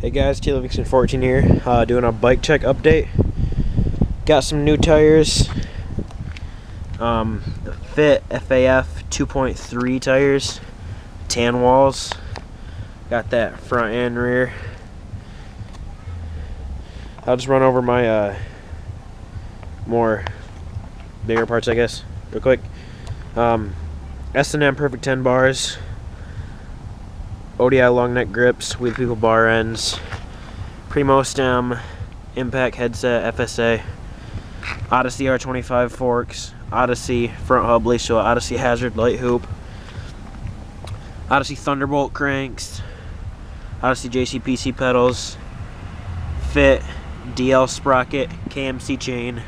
Hey guys, tLivingston14 here, doing a bike check update. Got some new tires. The Fit FAF 2.3 tires, tan walls. Got that front and rear. I'll just run over my more bigger parts, I guess, real quick. S&M Perfect 10 bars. ODI long neck grips, Wheel People bar ends, Primo stem, Impact headset, FSA, Odyssey R25 forks, Odyssey front hub leash to Odyssey hazard light hoop, Odyssey Thunderbolt cranks, Odyssey JCPC pedals, Fit DL sprocket, KMC chain,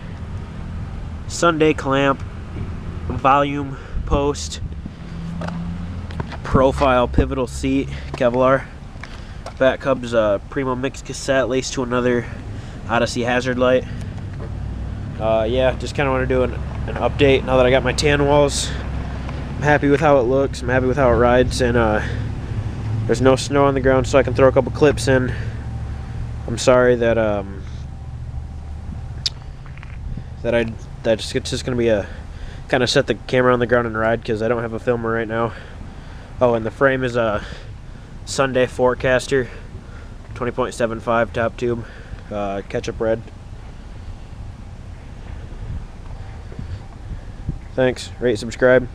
Sunday clamp, volume post, profile pivotal seat, Kevlar. Back hub's Primo mixed cassette laced to another Odyssey hazard light. Yeah, just kind of want to do an update now that I got my tan walls. I'm happy with how it looks, I'm happy with how it rides, and there's no snow on the ground, so I can throw a couple clips in. I'm sorry that it's just gonna be a kind of set the camera on the ground and ride, because I don't have a filmer right now. Oh, and the frame is a Sunday Forecaster 20.75 top tube, ketchup red. Thanks. Rate, subscribe.